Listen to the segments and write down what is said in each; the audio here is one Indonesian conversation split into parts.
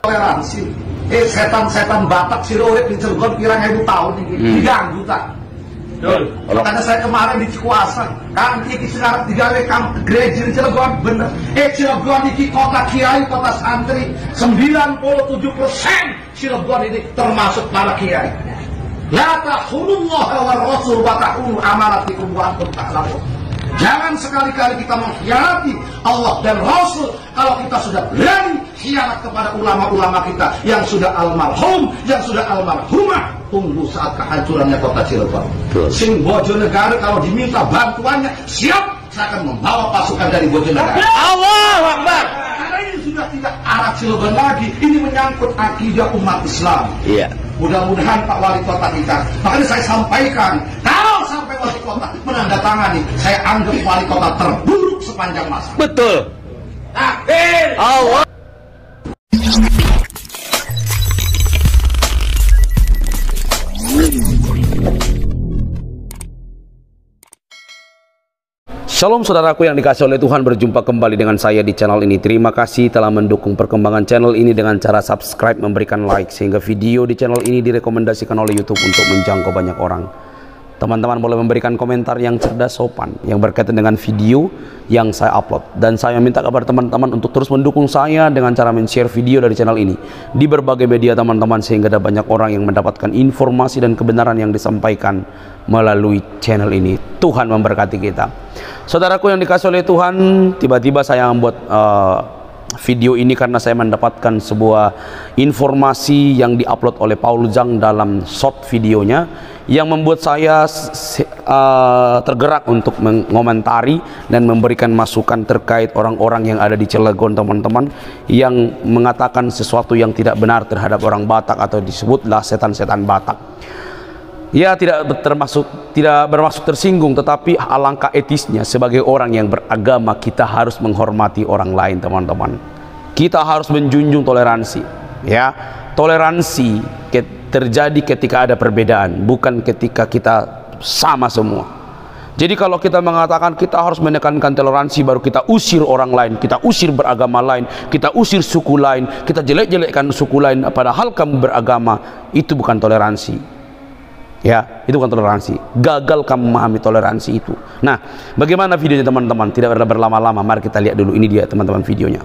toleransi. Setan-setan Batak si urip di Cilegon pirang ribu tahun ini diganggu tak. Makanya saya kemarin di Cikuasa, kan iki sekarang digawe gereja di Cilegon bener. Cilegon iki kota kiai, kota santri, 97% Cilegon ini termasuk para kiai. La tahunullah wa rasul wa tahunu amanatikum wa antum ta'lamun. Jangan sekali-kali kita mengkhianati Allah dan Rasul kalau kita sudah berani khianat kepada ulama-ulama kita yang sudah almarhum, yang sudah almarhumah. Tunggu saat kehancurannya kota Cilegon. Sing Bojonegoro kalau diminta bantuannya siap, saya akan membawa pasukan dari Bojonegoro. Allahu Akbar. Karena ini sudah tidak arah Cilegon lagi, ini menyangkut akidah umat Islam. Iya. Mudah-mudahan Pak Wali Kota kita, makanya saya sampaikan, kalau sampai Wali Kota menandatangani, saya anggap Wali Kota terburuk sepanjang masa. Betul. Takbir. Allah. Shalom saudaraku yang dikasih oleh Tuhan, berjumpa kembali dengan saya di channel ini. Terima kasih telah mendukung perkembangan channel ini dengan cara subscribe, memberikan like, sehingga video di channel ini direkomendasikan oleh YouTube untuk menjangkau banyak orang. Teman-teman boleh memberikan komentar yang cerdas, sopan, yang berkaitan dengan video yang saya upload. Dan saya minta kepada teman-teman untuk terus mendukung saya dengan cara men-share video dari channel ini di berbagai media teman-teman, sehingga ada banyak orang yang mendapatkan informasi dan kebenaran yang disampaikan melalui channel ini. Tuhan memberkati kita. Saudaraku yang dikasih oleh Tuhan, tiba-tiba saya membuat video ini karena saya mendapatkan sebuah informasi yang diupload oleh Paul Zhang dalam short videonya yang membuat saya tergerak untuk mengomentari dan memberikan masukan terkait orang-orang yang ada di Cilegon, teman-teman, yang mengatakan sesuatu yang tidak benar terhadap orang Batak atau disebutlah setan-setan Batak. Ya, tidak bermaksud tersinggung, tetapi alangkah etisnya sebagai orang yang beragama kita harus menghormati orang lain, teman-teman. Kita harus menjunjung toleransi. Ya, toleransi terjadi ketika ada perbedaan, bukan ketika kita sama semua. Jadi kalau kita mengatakan kita harus menekankan toleransi, baru kita usir orang lain, kita usir beragama lain, kita usir suku lain, kita jelek-jelekkan suku lain, padahal kamu beragama, itu bukan toleransi. Ya, itu bukan toleransi. Gagal kamu memahami toleransi itu. Nah, bagaimana videonya teman-teman? Tidak berlama-lama, mari kita lihat dulu. Ini dia teman-teman videonya.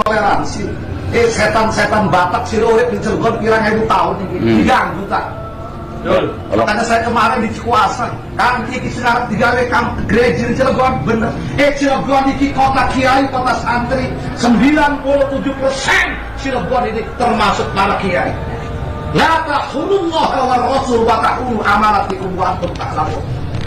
Toleransi. Setan-setan Batak si urip di Cilegon pirang ribu tahun ini diganggu tak. Makanya saya kemarin di Cikuasa, kan iki sekarang digawe gereja di Cilegon bener. Cilegon iki kota kiai, kota santri, 97% Cilegon ini termasuk para kiai. La tahunullah wa rasul wa tahunu amanatikum wa antum ta'lamun.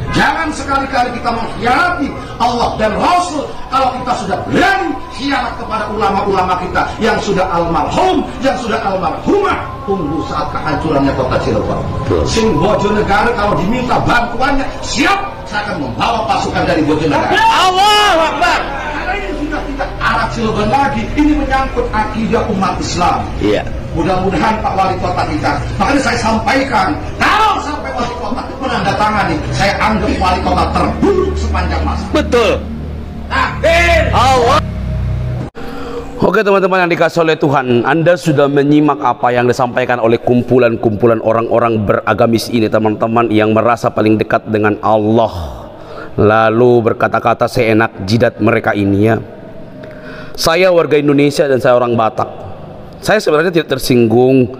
Jangan sekali-kali kita mengkhianati Allah dan Rasul kalau kita sudah berani khianat kepada ulama-ulama kita yang sudah almarhum, yang sudah almarhumah. Tunggu saat kehancurannya kota Cilegon. Sing Bojonegoro kalau diminta bantuannya siap, saya akan membawa pasukan dari Bojonegoro. Allahu Akbar. Karena ini sudah tidak arah Cilegon lagi, ini menyangkut akidah umat Islam. Iya. Mudah-mudahan Pak Wali Kota kita, makanya saya sampaikan, kalau sampai Wali Kota menandatangani, saya anggap Wali Kota terburuk sepanjang masa. Betul. Takbir. Allah. Oke teman-teman yang dikasih oleh Tuhan, Anda sudah menyimak apa yang disampaikan oleh kumpulan-kumpulan orang-orang beragamis ini, teman-teman, yang merasa paling dekat dengan Allah, lalu berkata-kata seenak jidat mereka ini. Ya, saya warga Indonesia dan saya orang Batak. Saya sebenarnya tidak tersinggung,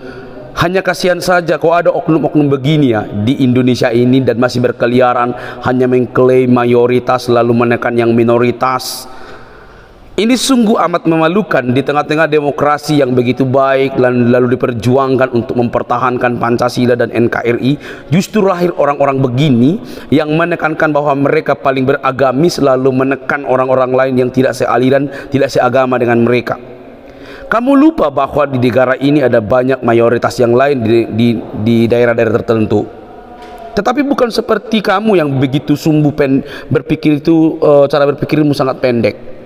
hanya kasihan saja kok ada oknum-oknum begini ya di Indonesia ini dan masih berkeliaran hanya mengklaim mayoritas lalu menekan yang minoritas. Ini sungguh amat memalukan di tengah-tengah demokrasi yang begitu baik lalu diperjuangkan untuk mempertahankan Pancasila dan NKRI. Justru lahir orang-orang begini yang menekankan bahwa mereka paling beragamis lalu menekan orang-orang lain yang tidak sealiran, tidak seagama dengan mereka. Kamu lupa bahwa di negara ini ada banyak mayoritas yang lain di daerah-daerah tertentu. Tetapi bukan seperti kamu yang begitu sumbu berpikir itu, cara berpikirmu sangat pendek.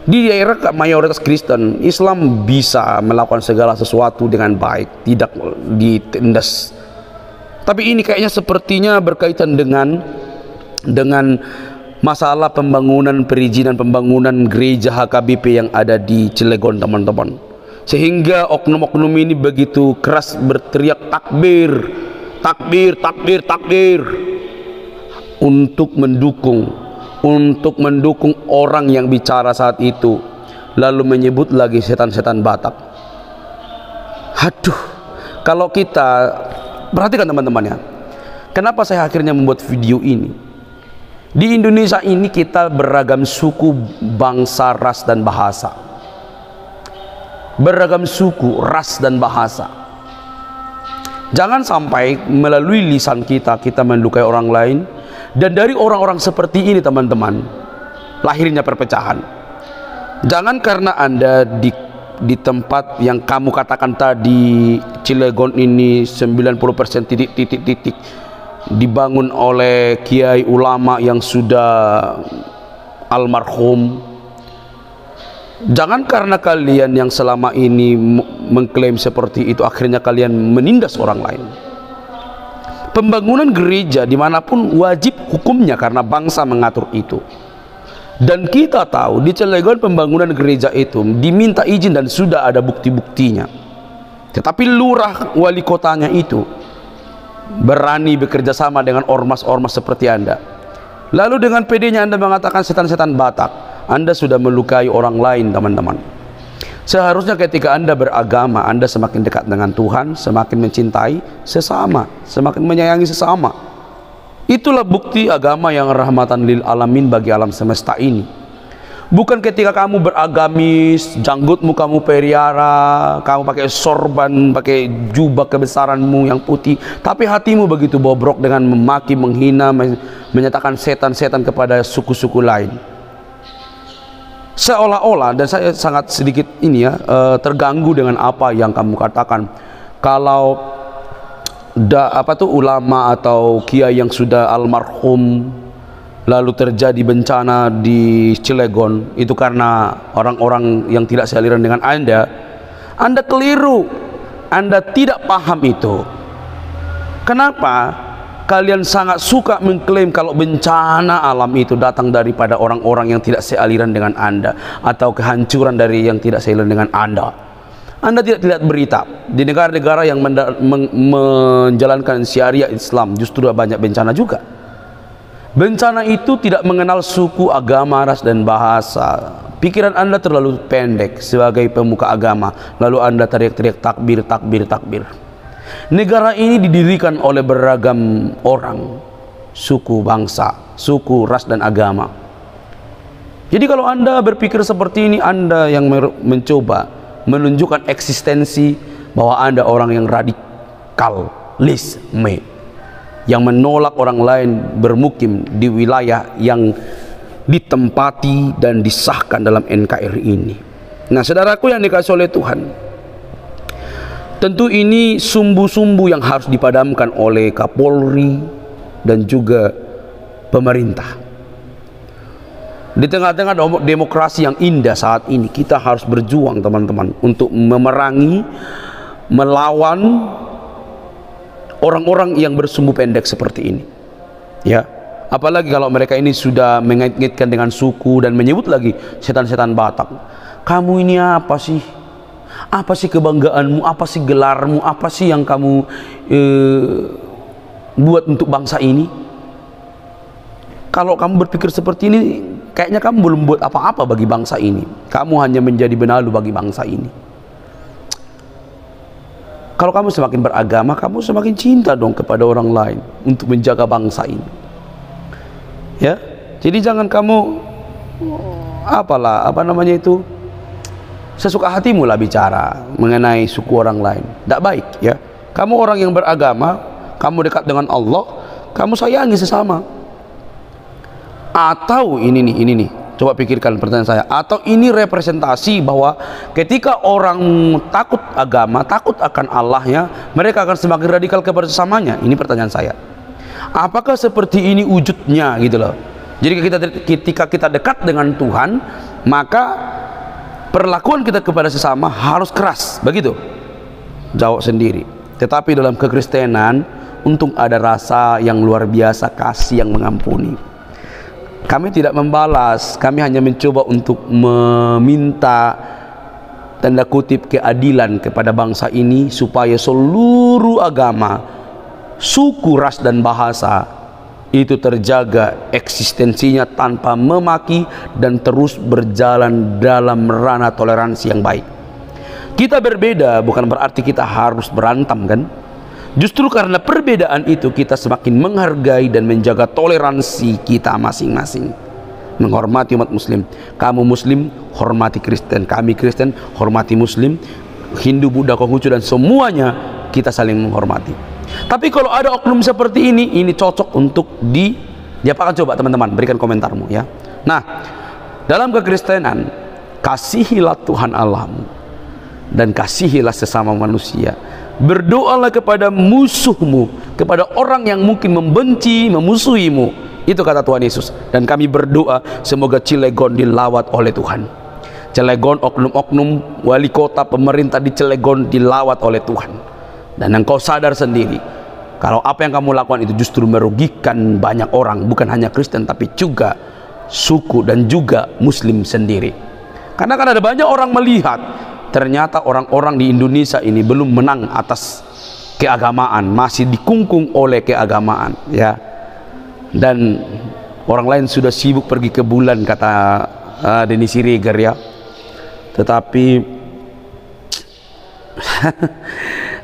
Di daerah mayoritas Kristen, Islam bisa melakukan segala sesuatu dengan baik, tidak ditindas. Tapi ini kayaknya sepertinya berkaitan dengan masalah pembangunan, perizinan pembangunan gereja HKBP yang ada di Cilegon, teman-teman. sehingga oknum-oknum ini begitu keras berteriak takbir, takbir, takbir, takbir untuk mendukung orang yang bicara saat itu, lalu menyebut lagi setan-setan Batak. Aduh, kalau kita perhatikan teman-teman ya, kenapa saya akhirnya membuat video ini? Di Indonesia ini kita beragam suku, bangsa, ras dan bahasa. Beragam suku, ras dan bahasa. Jangan sampai melalui lisan kita melukai orang lain. Dan dari orang-orang seperti ini teman-teman, lahirnya perpecahan. Jangan karena Anda di tempat yang kamu katakan tadi, Cilegon ini 90% titik dibangun oleh kiai ulama yang sudah almarhum. Jangan karena kalian yang selama ini mengklaim seperti itu akhirnya kalian menindas orang lain. Pembangunan gereja dimanapun wajib hukumnya karena bangsa mengatur itu. Dan kita tahu di Cilegon pembangunan gereja itu diminta izin dan sudah ada bukti-buktinya. Tetapi lurah wali kotanya itu berani bekerja sama dengan ormas-ormas seperti Anda. Lalu dengan pedenya Anda mengatakan setan-setan Batak. Anda sudah melukai orang lain teman-teman. Seharusnya ketika Anda beragama, Anda semakin dekat dengan Tuhan, semakin mencintai sesama, semakin menyayangi sesama. Itulah bukti agama yang rahmatan lil alamin bagi alam semesta ini. Bukan ketika kamu beragamis, janggutmu kamu periara, kamu pakai sorban, pakai jubah kebesaranmu yang putih, tapi hatimu begitu bobrok dengan memaki, menghina, menyatakan setan-setan kepada suku-suku lain. Seolah-olah, dan saya sangat sedikit ini ya, terganggu dengan apa yang kamu katakan. Kalau ulama atau kiai yang sudah almarhum lalu terjadi bencana di Cilegon, itu karena orang-orang yang tidak sealiran dengan Anda keliru. Anda tidak paham itu. Kenapa kalian sangat suka mengklaim kalau bencana alam itu datang daripada orang-orang yang tidak sealiran dengan Anda, atau kehancuran dari yang tidak sealiran dengan Anda? Anda tidak lihat berita di negara-negara yang menjalankan syariah Islam justru banyak bencana juga. Bencana itu tidak mengenal suku, agama, ras dan bahasa. Pikiran Anda terlalu pendek sebagai pemuka agama, lalu Anda teriak-teriak takbir, takbir, takbir. Negara ini didirikan oleh beragam orang, suku, bangsa, suku, ras dan agama. Jadi kalau Anda berpikir seperti ini, Anda yang mencoba menunjukkan eksistensi bahwa Anda orang yang radikalisme, yang menolak orang lain bermukim di wilayah yang ditempati dan disahkan dalam NKRI ini. Nah, saudaraku yang dikasihi oleh Tuhan, tentu ini sumbu-sumbu yang harus dipadamkan oleh Kapolri dan juga pemerintah. Di tengah-tengah demokrasi yang indah saat ini, kita harus berjuang teman-teman untuk memerangi, melawan orang-orang yang bersumbu pendek seperti ini. Ya, apalagi kalau mereka ini sudah mengait-ngaitkan dengan suku dan menyebut lagi setan-setan Batak. Kamu ini apa sih? Apa sih kebanggaanmu? Apa sih gelarmu? Apa sih yang kamu buat untuk bangsa ini? Kalau kamu berpikir seperti ini, kayaknya kamu belum buat apa-apa bagi bangsa ini. Kamu hanya menjadi benalu bagi bangsa ini. Kalau kamu semakin beragama, kamu semakin cinta dong kepada orang lain untuk menjaga bangsa ini. Ya, jadi jangan kamu sesuka hatimu lah bicara mengenai suku orang lain. Tidak baik ya. Kamu orang yang beragama, kamu dekat dengan Allah, kamu sayangi sesama. Atau ini nih, coba pikirkan pertanyaan saya. Atau ini representasi bahwa ketika orang takut agama, takut akan Allahnya, mereka akan semakin radikal kepada sesamanya. Ini pertanyaan saya. Apakah seperti ini wujudnya gitu loh? Jadi ketika kita dekat dengan Tuhan, maka perlakuan kita kepada sesama harus keras, begitu? Jawab sendiri. Tetapi dalam kekristenan, untung ada rasa yang luar biasa, kasih yang mengampuni. Kami tidak membalas, kami hanya mencoba untuk meminta tanda kutip keadilan kepada bangsa ini, supaya seluruh agama, suku, ras dan bahasa itu terjaga eksistensinya tanpa memaki dan terus berjalan dalam ranah toleransi yang baik. Kita berbeda bukan berarti kita harus berantem, kan? Justru karena perbedaan itu kita semakin menghargai dan menjaga toleransi kita masing-masing. Menghormati umat muslim. Kamu muslim, hormati Kristen. Kami Kristen, hormati muslim. Hindu, Buddha, Konghucu dan semuanya kita saling menghormati. Tapi kalau ada oknum seperti ini cocok untuk diapakan? Coba teman-teman berikan komentarmu ya. Nah, dalam kekristenan, kasihilah Tuhan Allahmu dan kasihilah sesama manusia. Berdoalah kepada musuhmu, kepada orang yang mungkin membenci, memusuhimu. Itu kata Tuhan Yesus. Dan kami berdoa semoga Cilegon dilawat oleh Tuhan. Cilegon, oknum-oknum wali kota, pemerintah di Cilegon dilawat oleh Tuhan. Dan engkau sadar sendiri kalau apa yang kamu lakukan itu justru merugikan banyak orang, bukan hanya Kristen tapi juga suku dan juga muslim sendiri. Karena kan ada banyak orang melihat ternyata orang-orang di Indonesia ini belum menang atas keagamaan, masih dikungkung oleh keagamaan ya. Dan orang lain sudah sibuk pergi ke bulan, kata Denny Siregar ya. Tetapi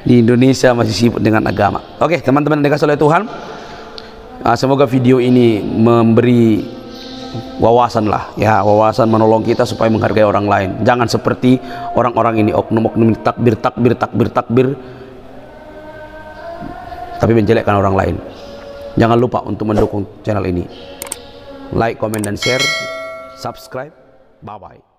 di Indonesia masih sibuk dengan agama. Oke teman-teman yang dikasih oleh Tuhan, semoga video ini memberi wawasan lah ya, wawasan menolong kita supaya menghargai orang lain. Jangan seperti orang-orang ini, oknum-oknum takbir tapi menjelekkan orang lain. Jangan lupa untuk mendukung channel ini, like, comment dan share, subscribe. Bye bye.